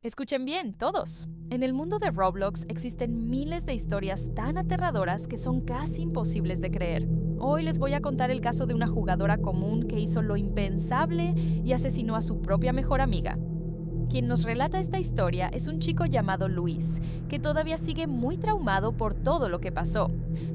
Escuchen bien, todos. En el mundo de Roblox existen miles de historias tan aterradoras que son casi imposibles de creer. Hoy les voy a contar el caso de una jugadora común que hizo lo impensable y asesinó a su propia mejor amiga. Quien nos relata esta historia es un chico llamado Luis, que todavía sigue muy traumado por todo lo que pasó.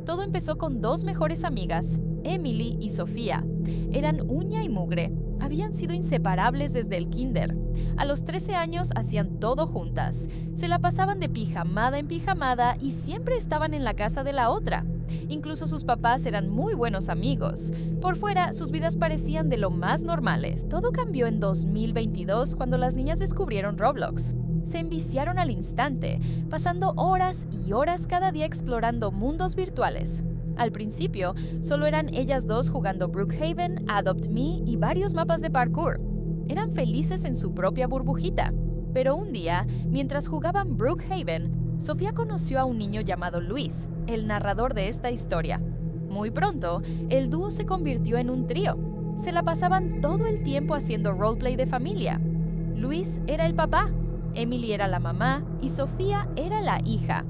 Todo empezó con dos mejores amigas, Emily y Sofía. Eran uña y mugre. Habían sido inseparables desde el kinder. A los 13 años hacían todo juntas. Se la pasaban de pijamada en pijamada y siempre estaban en la casa de la otra. Incluso sus papás eran muy buenos amigos. Por fuera, sus vidas parecían de lo más normales. Todo cambió en 2022 cuando las niñas descubrieron Roblox. Se enviciaron al instante, pasando horas y horas cada día explorando mundos virtuales. Al principio, solo eran ellas dos jugando Brookhaven, Adopt Me y varios mapas de parkour. Eran felices en su propia burbujita. Pero un día, mientras jugaban Brookhaven, Sofía conoció a un niño llamado Luis, el narrador de esta historia. Muy pronto, el dúo se convirtió en un trío. Se la pasaban todo el tiempo haciendo roleplay de familia. Luis era el papá, Emily era la mamá y Sofía era la hija.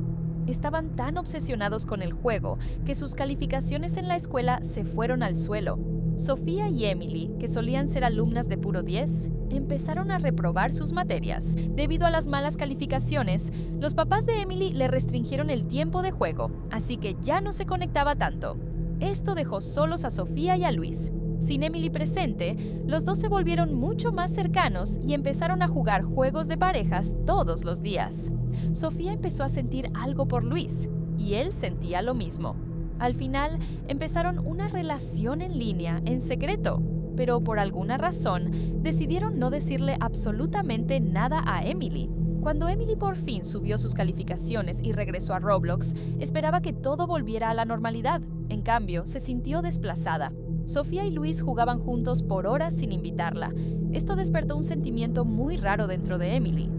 Estaban tan obsesionados con el juego que sus calificaciones en la escuela se fueron al suelo. Sofía y Emily, que solían ser alumnas de puro 10, empezaron a reprobar sus materias. Debido a las malas calificaciones, los papás de Emily le restringieron el tiempo de juego, así que ya no se conectaba tanto. Esto dejó solos a Sofía y a Luis. Sin Emily presente, los dos se volvieron mucho más cercanos y empezaron a jugar juegos de parejas todos los días. Sofía empezó a sentir algo por Luis, y él sentía lo mismo. Al final, empezaron una relación en línea, en secreto, pero por alguna razón, decidieron no decirle absolutamente nada a Emily. Cuando Emily por fin subió sus calificaciones y regresó a Roblox, esperaba que todo volviera a la normalidad. En cambio, se sintió desplazada. Sofía y Luis jugaban juntos por horas sin invitarla. Esto despertó un sentimiento muy raro dentro de Emily,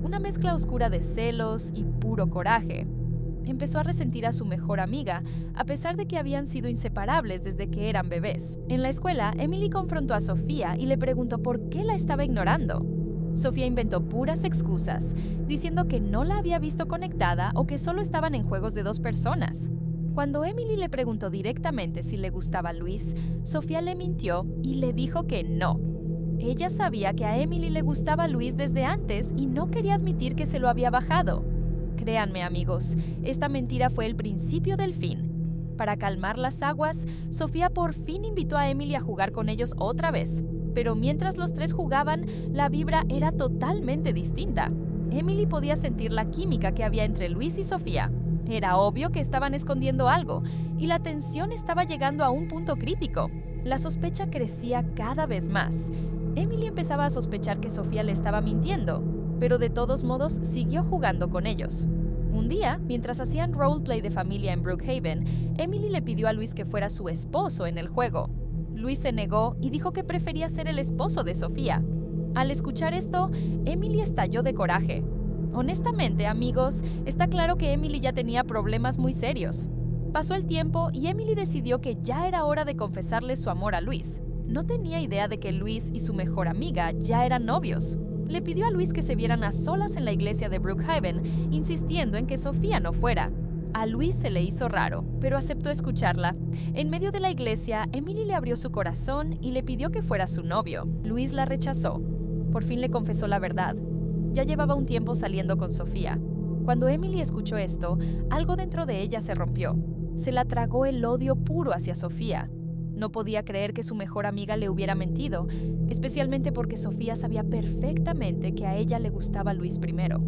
una mezcla oscura de celos y puro coraje. Empezó a resentir a su mejor amiga, a pesar de que habían sido inseparables desde que eran bebés. En la escuela, Emily confrontó a Sofía y le preguntó por qué la estaba ignorando. Sofía inventó puras excusas, diciendo que no la había visto conectada o que solo estaban en juegos de dos personas. Cuando Emily le preguntó directamente si le gustaba Luis, Sofía le mintió y le dijo que no. Ella sabía que a Emily le gustaba Luis desde antes y no quería admitir que se lo había bajado. Créanme, amigos, esta mentira fue el principio del fin. Para calmar las aguas, Sofía por fin invitó a Emily a jugar con ellos otra vez. Pero mientras los tres jugaban, la vibra era totalmente distinta. Emily podía sentir la química que había entre Luis y Sofía. Era obvio que estaban escondiendo algo, y la tensión estaba llegando a un punto crítico. La sospecha crecía cada vez más. Emily empezaba a sospechar que Sofía le estaba mintiendo, pero de todos modos siguió jugando con ellos. Un día, mientras hacían roleplay de familia en Brookhaven, Emily le pidió a Luis que fuera su esposo en el juego. Luis se negó y dijo que prefería ser el esposo de Sofía. Al escuchar esto, Emily estalló de coraje. Honestamente, amigos, está claro que Emily ya tenía problemas muy serios. Pasó el tiempo y Emily decidió que ya era hora de confesarle su amor a Luis. No tenía idea de que Luis y su mejor amiga ya eran novios. Le pidió a Luis que se vieran a solas en la iglesia de Brookhaven, insistiendo en que Sofía no fuera. A Luis se le hizo raro, pero aceptó escucharla. En medio de la iglesia, Emily le abrió su corazón y le pidió que fuera su novio. Luis la rechazó. Por fin le confesó la verdad. Ya llevaba un tiempo saliendo con Sofía. Cuando Emily escuchó esto, algo dentro de ella se rompió. Se la tragó el odio puro hacia Sofía. No podía creer que su mejor amiga le hubiera mentido, especialmente porque Sofía sabía perfectamente que a ella le gustaba Luis primero.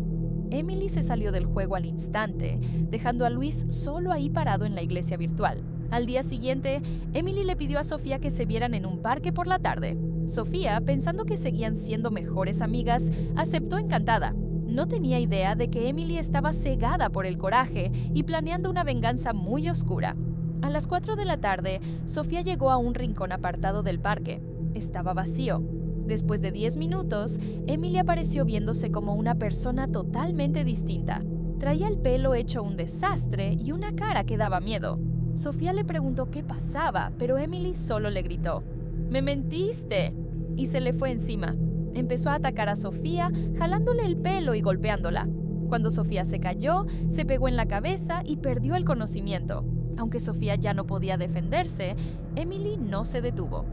Emily se salió del juego al instante, dejando a Luis solo ahí parado en la iglesia virtual. Al día siguiente, Emily le pidió a Sofía que se vieran en un parque por la tarde. Sofía, pensando que seguían siendo mejores amigas, aceptó encantada. No tenía idea de que Emily estaba cegada por el coraje y planeando una venganza muy oscura. A las 4 de la tarde, Sofía llegó a un rincón apartado del parque. Estaba vacío. Después de 10 minutos, Emily apareció viéndose como una persona totalmente distinta. Traía el pelo hecho un desastre y una cara que daba miedo. Sofía le preguntó qué pasaba, pero Emily solo le gritó: «¡Me mentiste!» y se le fue encima. Empezó a atacar a Sofía, jalándole el pelo y golpeándola. Cuando Sofía se cayó, se pegó en la cabeza y perdió el conocimiento. Aunque Sofía ya no podía defenderse, Emily no se detuvo.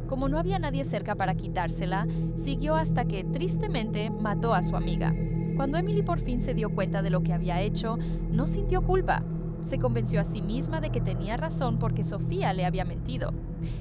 Como no había nadie cerca para quitársela, siguió hasta que, tristemente, mató a su amiga. Cuando Emily por fin se dio cuenta de lo que había hecho, no sintió culpa. Se convenció a sí misma de que tenía razón porque Sofía le había mentido.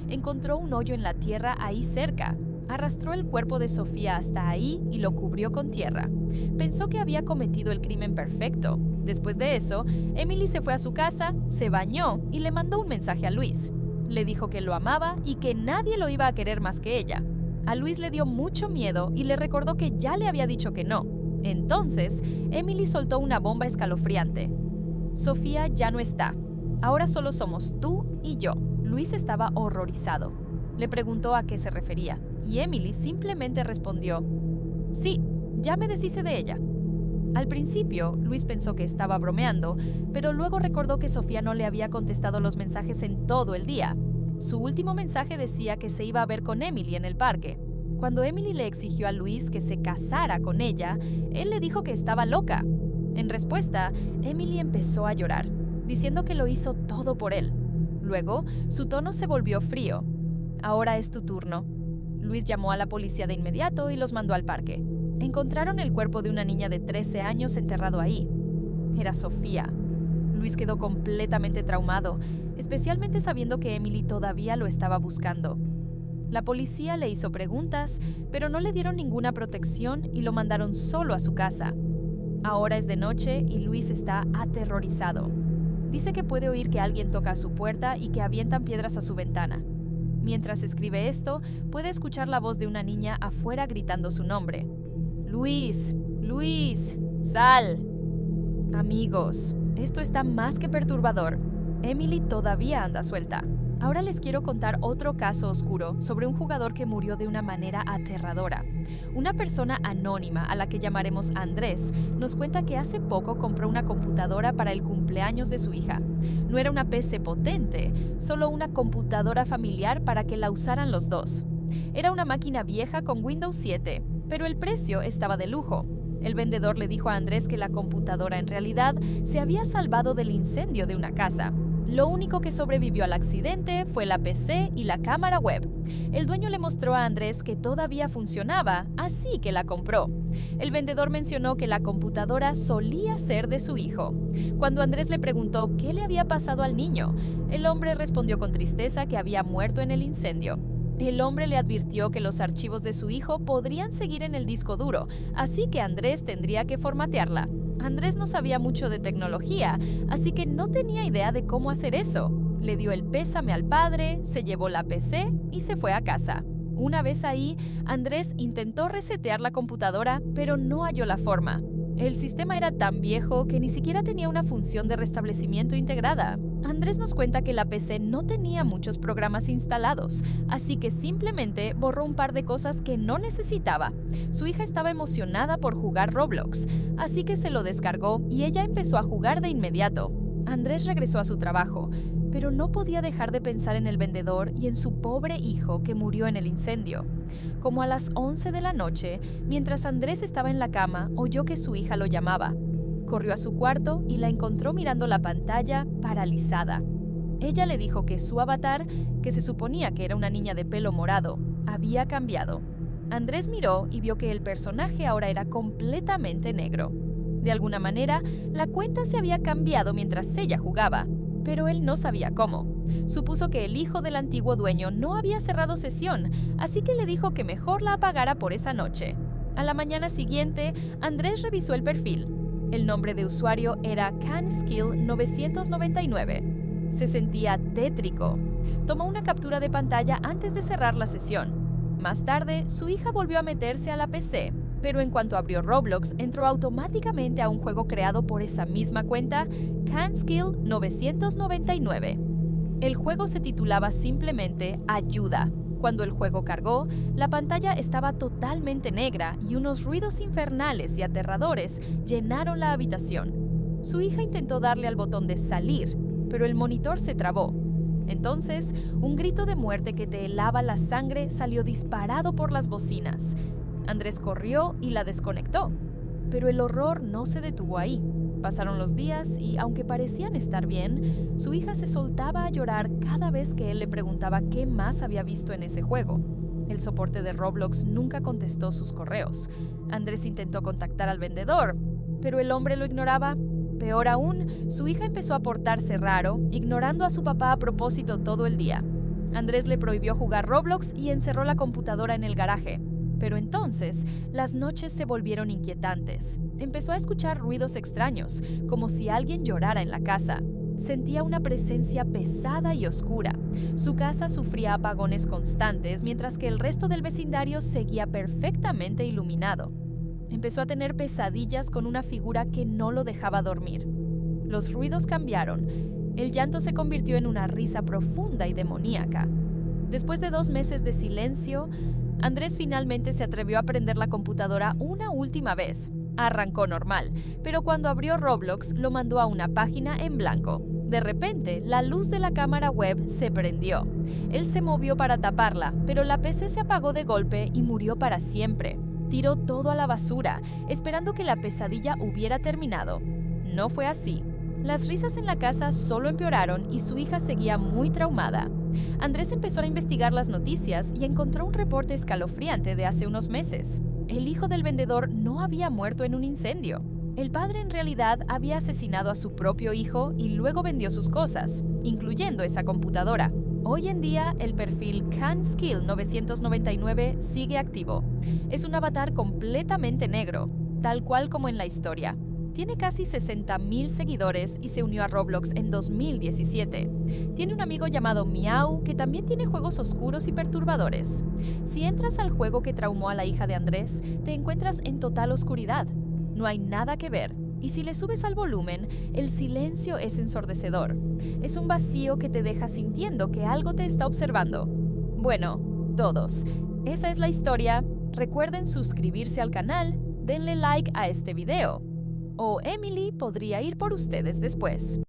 Encontró un hoyo en la tierra ahí cerca. Arrastró el cuerpo de Sofía hasta ahí y lo cubrió con tierra. Pensó que había cometido el crimen perfecto. Después de eso, Emily se fue a su casa, se bañó y le mandó un mensaje a Luis. Le dijo que lo amaba y que nadie lo iba a querer más que ella. A Luis le dio mucho miedo y le recordó que ya le había dicho que no. Entonces, Emily soltó una bomba escalofriante. Sofía ya no está. Ahora solo somos tú y yo. Luis estaba horrorizado. Le preguntó a qué se refería, y Emily simplemente respondió: sí, ya me deshice de ella. Al principio, Luis pensó que estaba bromeando, pero luego recordó que Sofía no le había contestado los mensajes en todo el día. Su último mensaje decía que se iba a ver con Emily en el parque. Cuando Emily le exigió a Luis que se casara con ella, él le dijo que estaba loca. En respuesta, Emily empezó a llorar, diciendo que lo hizo todo por él. Luego, su tono se volvió frío. Ahora es tu turno. Luis llamó a la policía de inmediato y los mandó al parque. Encontraron el cuerpo de una niña de 13 años enterrado ahí. Era Sofía. Luis quedó completamente traumado, especialmente sabiendo que Emily todavía lo estaba buscando. La policía le hizo preguntas, pero no le dieron ninguna protección y lo mandaron solo a su casa. Ahora es de noche y Luis está aterrorizado. Dice que puede oír que alguien toca a su puerta y que avientan piedras a su ventana. Mientras escribe esto, puede escuchar la voz de una niña afuera gritando su nombre. Luis, Luis, sal. Amigos, esto está más que perturbador. Emily todavía anda suelta. Ahora les quiero contar otro caso oscuro sobre un jugador que murió de una manera aterradora. Una persona anónima, a la que llamaremos Andrés, nos cuenta que hace poco compró una computadora para el cumpleaños de su hija. No era una PC potente, solo una computadora familiar para que la usaran los dos. Era una máquina vieja con Windows 7, pero el precio estaba de lujo. El vendedor le dijo a Andrés que la computadora en realidad se había salvado del incendio de una casa. Lo único que sobrevivió al accidente fue la PC y la cámara web. El dueño le mostró a Andrés que todavía funcionaba, así que la compró. El vendedor mencionó que la computadora solía ser de su hijo. Cuando Andrés le preguntó qué le había pasado al niño, el hombre respondió con tristeza que había muerto en el incendio. El hombre le advirtió que los archivos de su hijo podrían seguir en el disco duro, así que Andrés tendría que formatearla. Andrés no sabía mucho de tecnología, así que no tenía idea de cómo hacer eso. Le dio el pésame al padre, se llevó la PC y se fue a casa. Una vez ahí, Andrés intentó resetear la computadora, pero no halló la forma. El sistema era tan viejo que ni siquiera tenía una función de restablecimiento integrada. Andrés nos cuenta que la PC no tenía muchos programas instalados, así que simplemente borró un par de cosas que no necesitaba. Su hija estaba emocionada por jugar Roblox, así que se lo descargó y ella empezó a jugar de inmediato. Andrés regresó a su trabajo, pero no podía dejar de pensar en el vendedor y en su pobre hijo que murió en el incendio. Como a las 11 de la noche, mientras Andrés estaba en la cama, oyó que su hija lo llamaba. Corrió a su cuarto y la encontró mirando la pantalla, paralizada. Ella le dijo que su avatar, que se suponía que era una niña de pelo morado, había cambiado. Andrés miró y vio que el personaje ahora era completamente negro. De alguna manera, la cuenta se había cambiado mientras ella jugaba, pero él no sabía cómo. Supuso que el hijo del antiguo dueño no había cerrado sesión, así que le dijo que mejor la apagara por esa noche. A la mañana siguiente, Andrés revisó el perfil. El nombre de usuario era CanSkill 999. Se sentía tétrico. Tomó una captura de pantalla antes de cerrar la sesión. Más tarde, su hija volvió a meterse a la PC, pero en cuanto abrió Roblox, entró automáticamente a un juego creado por esa misma cuenta, CanSkill 999. El juego se titulaba simplemente Ayuda. Cuando el juego cargó, la pantalla estaba totalmente negra y unos ruidos infernales y aterradores llenaron la habitación. Su hija intentó darle al botón de salir, pero el monitor se trabó. Entonces, un grito de muerte que te helaba la sangre salió disparado por las bocinas. Andrés corrió y la desconectó. Pero el horror no se detuvo ahí. Pasaron los días y, aunque parecían estar bien, su hija se soltaba a llorar cada vez que él le preguntaba qué más había visto en ese juego. El soporte de Roblox nunca contestó sus correos. Andrés intentó contactar al vendedor, pero el hombre lo ignoraba. Peor aún, su hija empezó a portarse raro, ignorando a su papá a propósito todo el día. Andrés le prohibió jugar Roblox y encerró la computadora en el garaje. Pero entonces, las noches se volvieron inquietantes. Empezó a escuchar ruidos extraños, como si alguien llorara en la casa. Sentía una presencia pesada y oscura. Su casa sufría apagones constantes, mientras que el resto del vecindario seguía perfectamente iluminado. Empezó a tener pesadillas con una figura que no lo dejaba dormir. Los ruidos cambiaron. El llanto se convirtió en una risa profunda y demoníaca. Después de 2 meses de silencio, Andrés finalmente se atrevió a prender la computadora una última vez. Arrancó normal, pero cuando abrió Roblox lo mandó a una página en blanco. De repente, la luz de la cámara web se prendió. Él se movió para taparla, pero la PC se apagó de golpe y murió para siempre. Tiró todo a la basura, esperando que la pesadilla hubiera terminado. No fue así. Las risas en la casa solo empeoraron y su hija seguía muy traumada. Andrés empezó a investigar las noticias y encontró un reporte escalofriante de hace unos meses. El hijo del vendedor no había muerto en un incendio. El padre en realidad había asesinado a su propio hijo y luego vendió sus cosas, incluyendo esa computadora. Hoy en día, el perfil CanSkill 999 sigue activo. Es un avatar completamente negro, tal cual como en la historia. Tiene casi 60,000 seguidores y se unió a Roblox en 2017. Tiene un amigo llamado Miau que también tiene juegos oscuros y perturbadores. Si entras al juego que traumó a la hija de Andrés, te encuentras en total oscuridad. No hay nada que ver. Y si le subes al volumen, el silencio es ensordecedor. Es un vacío que te deja sintiendo que algo te está observando. Bueno, todos. Esa es la historia. Recuerden suscribirse al canal, denle like a este video. O Emily podría ir por ustedes después.